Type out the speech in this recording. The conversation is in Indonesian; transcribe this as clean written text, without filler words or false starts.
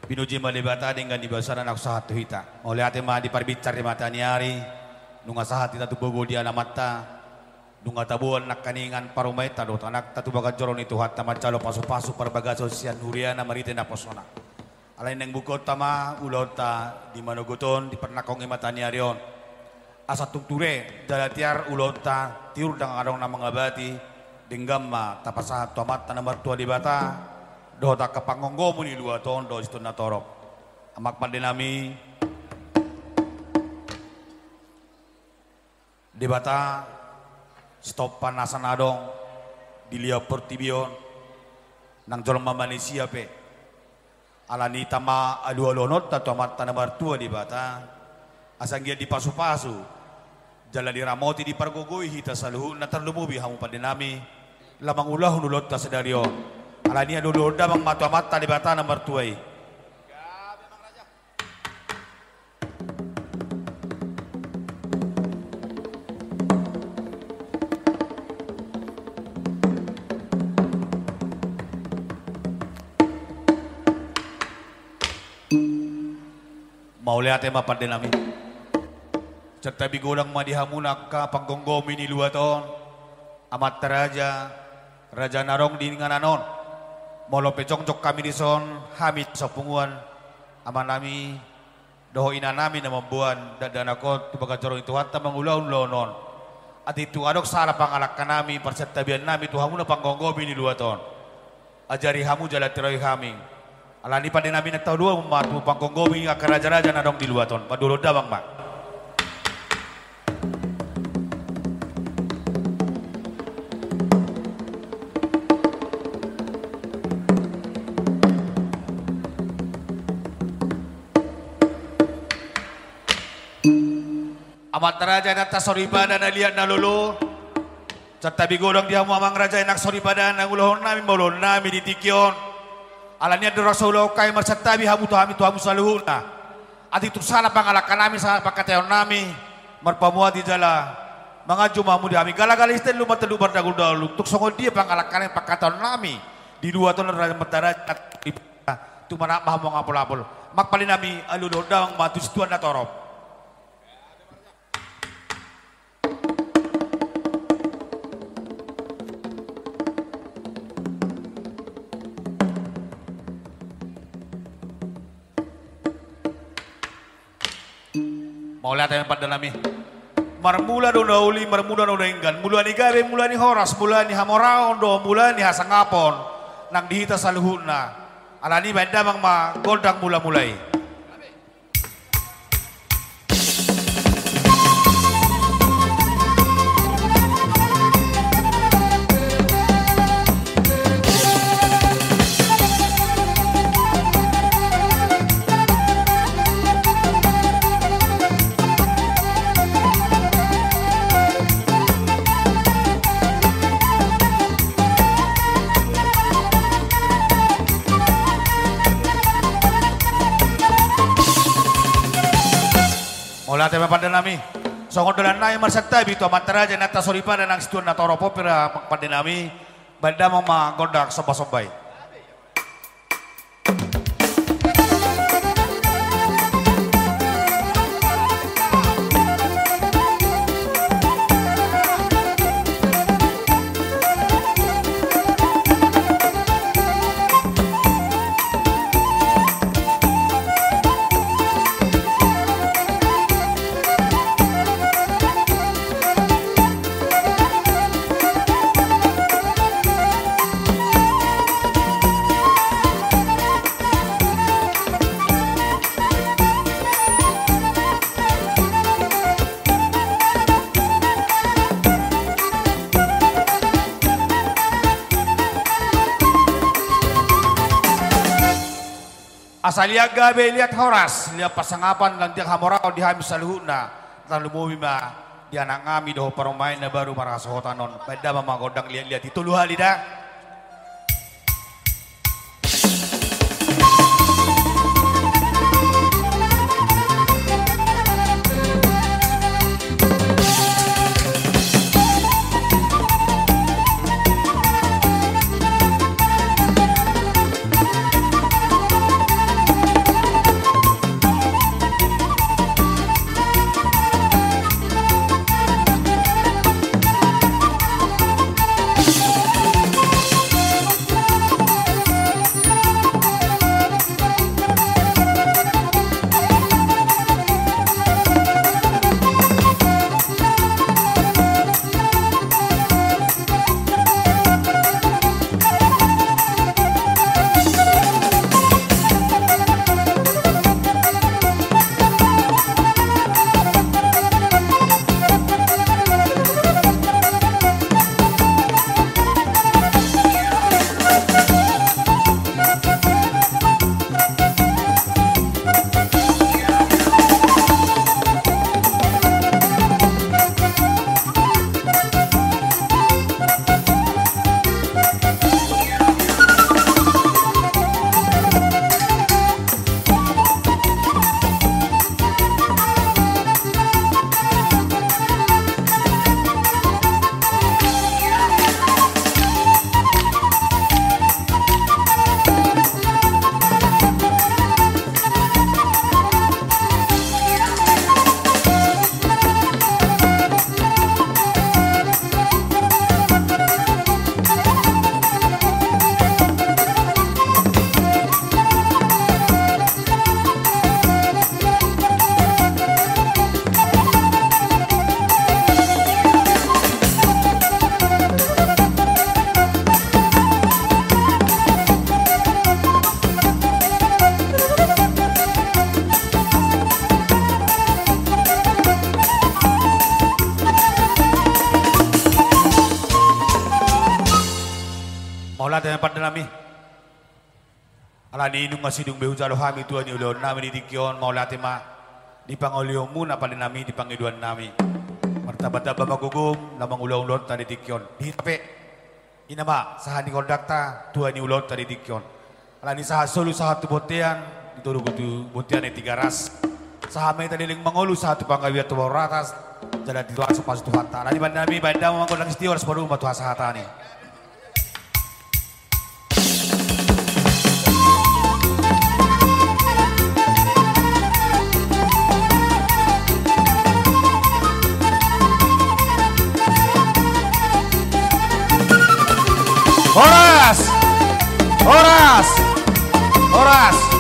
Pinuji malibata dengan dibasara nak sahat hita. Oleh ate ma di parbicar di mata niari. Nunga sahat kita tubugo dia na mata. Nunga tabuan nak kaningan parumay talot anak tatubaga joron itu hatta macalo pasu-pasu perbagaso sian huriana marite na posona. Alain yang bukot tama ulota di manogoton di pernakong mata niarion. Asa tungture jalatiar ulota tiur dang adong na mangabati denggama tapasahat tomat tanamar tua di bata. Doh tak kepangonggo muni dua ton do situ na torop. Amak pandenami di bata stop panasan adong dilia pertibion nang jolma Malaysia pe alani tama adu alonot ta tomat tanamar tua di bata asang dia di pasu-pasu jala di ramoti di pargogoi hita saluhu na terlumubi hamu pandenami lamang ulah hunulot ta sedarion. Alani dulu damang mata-mata di bata nomor tuai. Mau lihat tema pandenami. Serta bigolang madihamunak ka panggonggomi ni luaton. Amat teraja Raja Narong di ngananon. Molo pecong-cok kami di son hamid sapunguan amanami doho inanami na membuan dadana ko tubaga jorong itu hatta mangulaun lonon at itu adok sara pangalak kanami persetabian nami tu hamu na panggonggomi ni luaton ajari hamu jala tiroy haming alani pada nami na tau dua mematu panggonggomi akar raja-raja nadong di luaton madulo dabang mak. Amat raja nata soribada na liat na lolo. Serta bigolong dia muamang raja nak soribada na ulohon nami molon nami di tikyon. Alanya do rasulau kay marsatabi hamu tu hamu saluhuna. Ati tu salah pangalakan nami sa pakateon nami marpamuat di jala. Mga jumamu di kami gala-gala isten lumat telu bardagul dalu. Tuk songol dia pangalakan pakateon nami di dua ton raja matara tu mana mahamong apol-apol. Makpalin nami alulo dawang matu situan na torop. Mau lihat yang pada nami marmula do nauli marmula do enggan mula ni gabe mula ni horas mula ni hamorao do mula ni hasangapon nang dihita saluhuna alani benda mang ma gondang mula mulai. Olah tema pada nami, songon dolan nai marsata bitu amatara janata soripa dan nang situan na toropo pira pada nami, banda mama gondak soba-sobai. Asal lihat gabe lihat horas lihat pasangapan lang dia hamorao di hamis saluhuna lalu mumima dia anak ngami doh paromain na baru marasohotanon beda mama godang lihat itu luha lidah. Maula tayo pada nami. Ala ni inung masidung behu jalo hami tuan ni ulon nami di dikion maula tema di pangolio muna pada nami di pangiduan nami. Martabat ba magugum lamang ulon tadi dikion. Di tape inama sahani kondakta tuan ni ulon tadi dikion. Ala ni saha solu saha tu botean dituru kudu botean ni tiga ras. Saha mai tadi ling mangolu saha tu panggawiat tu ratas. Jadi di luar sepas tu hata. Ala ni nami banda mangkon lang istiwa separuh matu hata ni. Horas! Horas! Horas!